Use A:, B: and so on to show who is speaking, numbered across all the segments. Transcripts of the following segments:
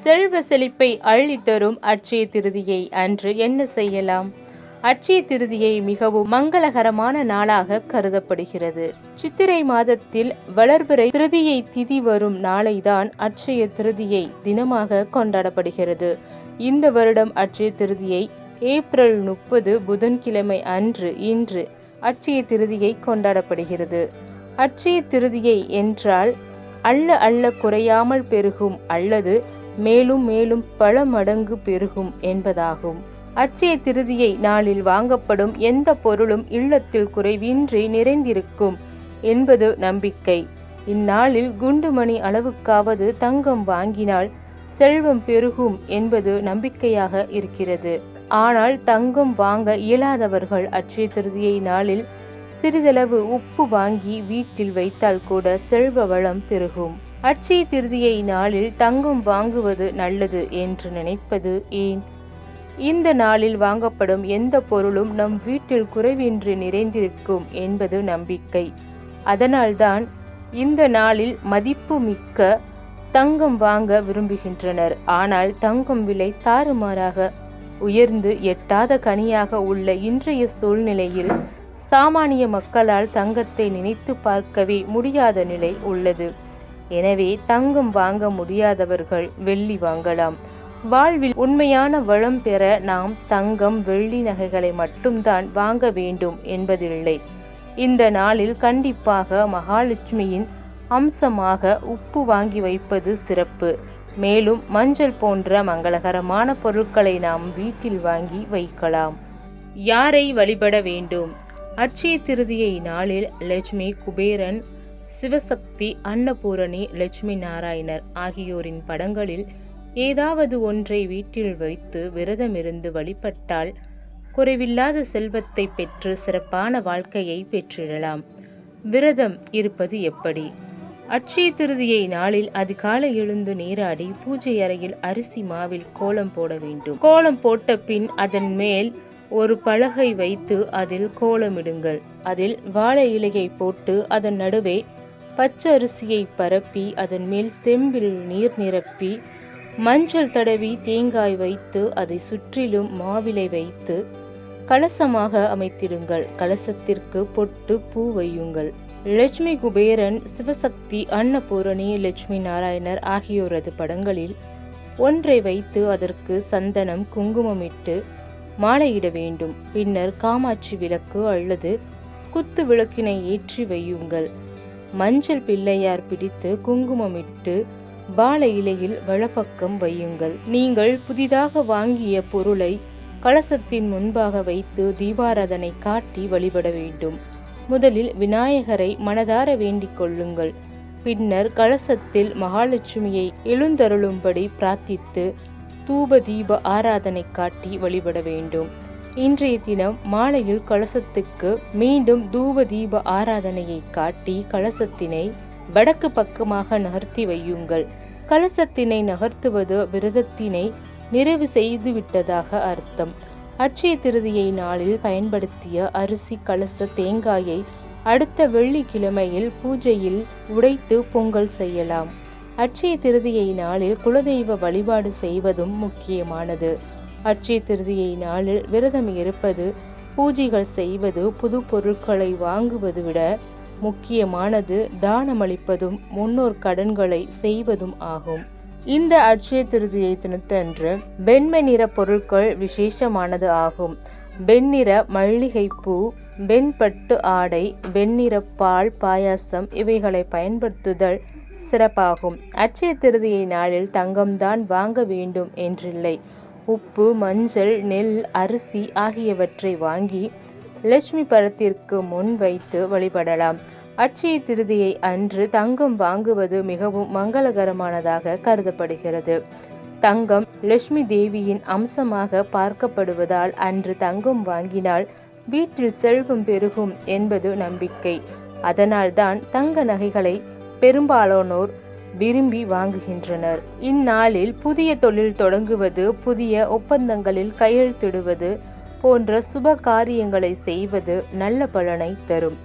A: செல்வ செழிப்பை அள்ளித்தரும் அட்சய திருதியை அன்று என்ன செய்யலாம்? அட்சய திருதியை மிகவும் மங்களகரமான நாளாக கருதப்படுகிறது. சித்திரை மாதத்தில் வளர்பிறை திருதியை திதி வரும் நாளைதான் அட்சய திருதியை தினமாக கொண்டாடப்படுகிறது. இந்த வருடம் அட்சய திருதியை ஏப்ரல் 30 புதன்கிழமை அன்று இன்று அட்சய திருதியை கொண்டாடப்படுகிறது. அட்சய திருதியை என்றால் அள்ள அள்ள குறையாமல் பெருகும் அல்லது மேலும் மேலும் பல மடங்கு பெருகும் என்பதாகும். அட்சய திருதியை நாளில் வாங்கப்படும் எந்த பொருளும் இல்லத்தில் குறைவின்றி நிறைந்திருக்கும் என்பது நம்பிக்கை. இந்நாளில் குண்டுமணி அளவுக்காவது தங்கம் வாங்கினால் செல்வம் பெருகும் என்பது நம்பிக்கையாக இருக்கிறது. ஆனால் தங்கம் வாங்க இயலாதவர்கள் அட்சய திருதியை நாளில் சிறிதளவு உப்பு வாங்கி வீட்டில் வைத்தால் கூட செல்வ வளம் பெருகும். அட்சய திருதியை நாளில் தங்கம் வாங்குவது நல்லது என்று நினைப்பது ஏன்? இந்த நாளில் வாங்கப்படும் எந்த பொருளும் நம் வீட்டில் குறைவின்றி நிறைந்திருக்கும் என்பது நம்பிக்கை. அதனால்தான் இந்த நாளில் மதிப்பு மிக்க தங்கம் வாங்க விரும்புகின்றனர். ஆனால் தங்கம் விலை தாறுமாறாக உயர்ந்து எட்டாத கனியாக உள்ள இன்றைய சூழ்நிலையில் சாமானிய மக்களால் தங்கத்தை நினைத்து பார்க்கவே முடியாத நிலை உள்ளது. எனவே தங்கம் வாங்க முடியாதவர்கள் வெள்ளி வாங்கலாம். வாழ்வில் உண்மையான வளம் பெற நாம் தங்கம் வெள்ளி நகைகளை மட்டும்தான் வாங்க வேண்டும் என்பதில்லை. இந்த நாளில் கண்டிப்பாக மகாலட்சுமியின் அம்சமாக உப்பு வாங்கி வைப்பது சிறப்பு. மேலும் மஞ்சள் போன்ற மங்களகரமான பொருட்களை நாம் வீட்டில் வாங்கி வைக்கலாம். யாரை வழிபட வேண்டும்? அட்சய திருதியை நாளில் லட்சுமி, குபேரன், சிவசக்தி, அன்னபூரணி, லட்சுமி நாராயணர் ஆகியோரின் படங்களில் ஏதாவது ஒன்றை வீட்டில் வைத்து விரதமிருந்து வழிபட்டால் குறைவில்லாத செல்வத்தை பெற்று சிறப்பான வாழ்க்கையை பெற்றிடலாம். விரதம் இருப்பது எப்படி? அட்சய திருதியை நாளில் அதிகாலை எழுந்து நீராடி பூஜை அறையில் அரிசி மாவில் கோலம் போட வேண்டும். கோலம் போட்ட பின் அதன் மேல் ஒரு பலகை வைத்து அதில் கோலமிடுங்கள். அதில் வாழை இலையை போட்டு அதன் நடுவே பச்சரிசியை பரப்பி அதன் மேல் செம்பில் நீர் நிரப்பி மஞ்சள் தடவி தேங்காய் வைத்து அதை சுற்றிலும் மாவிலை வைத்து கலசமாக அமைத்திடுங்கள். கலசத்திற்கு பொட்டு பூ வையுங்கள். லட்சுமி, குபேரன், சிவசக்தி, அன்னபூரணி, லட்சுமி நாராயணர் ஆகியோரது படங்களில் ஒன்றை வைத்து அதற்கு சந்தனம், குங்குமமிட்டு மாலையிட வேண்டும். பின்னர் காமாட்சி விளக்கு அல்லது குத்து விளக்கினை ஏற்றி வையுங்கள். மஞ்சள் பிள்ளையார் பிடித்து குங்குமமிட்டு வாழை இலையில் வலப்பக்கம் வையுங்கள். நீங்கள் புதிதாக வாங்கிய பொருளை கலசத்தின் முன்பாக வைத்து தீபாராதனை காட்டி வழிபட வேண்டும். முதலில் விநாயகரை மனதார வேண்டிக் கொள்ளுங்கள். பின்னர் கலசத்தில் மகாலட்சுமியை எழுந்தருளும்படி பிரார்த்தித்து தூப தீப ஆராதனை காட்டி வழிபட வேண்டும். இன்றைய தினம் மாலையில் கலசத்துக்கு மீண்டும் தூப தீப ஆராதனையை காட்டி கலசத்தினை வடக்கு பக்கமாக நகர்த்தி வையுங்கள். கலசத்தினை நகர்த்துவது விரதத்தினை நிறைவு செய்துவிட்டதாக அர்த்தம். அட்சய திருதியை நாளில் பயன்படுத்திய அரிசி, கலச, தேங்காயை அடுத்த வெள்ளிக்கிழமையில் பூஜையில் உடைத்து பொங்கல் செய்யலாம். அட்சய திருதியை நாளில் குலதெய்வ வழிபாடு செய்வதும் முக்கியமானது. அட்சய திருதியை நாளில் விரதம் இருப்பது, பூஜைகள் செய்வது, புது பொருட்களை வாங்குவது விட முக்கியமானது தானமளிப்பதும் முன்னோர் கடன்களை செய்வதும் ஆகும். இந்த அட்சய திருதியை தினத்தன்று வெண்மை நிற பொருட்கள் விசேஷமானது ஆகும். வெண்ணிற மல்லிகைப்பூ, வெண்பட்டு ஆடை, வெண்ணிற பால் பாயாசம் இவைகளை பயன்படுத்துதல் சிறப்பாகும். அட்சய திருதியை நாளில் தங்கம்தான் வாங்க வேண்டும் என்றில்லை. உப்பு, மஞ்சள், நெல், அரிசி ஆகியவற்றை வாங்கி லட்சுமி படத்திற்கு முன் வைத்து வழிபடலாம். அட்சய திருதியை அன்று தங்கம் வாங்குவது மிகவும் மங்களகரமானதாக கருதப்படுகிறது. தங்கம் லட்சுமி தேவியின் அம்சமாக பார்க்கப்படுவதால் அன்று தங்கம் வாங்கினால் வீட்டில் செல்வம் பெருகும் என்பது நம்பிக்கை. அதனால்தான் தங்க நகைகளை பெரும்பாலானோர் விரும்பி வாங்குகின்றனர். இந்நாளில் புதிய தொழில் தொடங்குவது, புதிய ஒப்பந்தங்களில் கையெழுத்திடுவது போன்ற சுப காரியங்களை செய்வது நல்ல பலனை தரும்.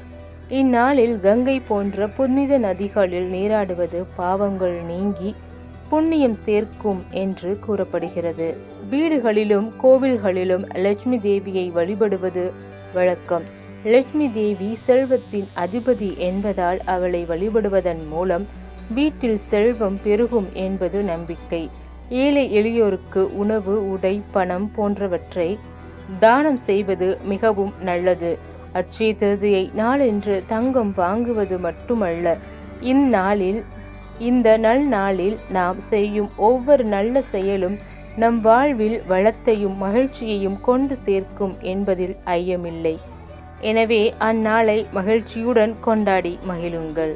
A: இந்நாளில் கங்கை போன்ற புனித நதிகளில் நீராடுவது பாவங்கள் நீங்கி புண்ணியம் சேர்க்கும் என்று கூறப்படுகிறது. வீடுகளிலும் கோவில்களிலும் லட்சுமி தேவியை வழிபடுவது வழக்கம். லட்சுமி தேவி செல்வத்தின் அதிபதி என்பதால் அவளை வழிபடுவதன் மூலம் வீட்டில் செல்வம் பெருகும் என்பது நம்பிக்கை. ஏழை எளியோருக்கு உணவு, உடை, பணம் போன்றவற்றை தானம் செய்வது மிகவும் நல்லது. அட்சய திருதியை நாளன்று தங்கம் வாங்குவது மட்டுமல்ல, இந்த நல்நாளில் நாம் செய்யும் ஒவ்வொரு நல்ல செயலும் நம் வாழ்வில் வளத்தையும் மகிழ்ச்சியையும் கொண்டு சேர்க்கும் என்பதில் ஐயமில்லை. எனவே அந்நாளை மகிழ்ச்சியுடன் கொண்டாடி மகிழுங்கள்.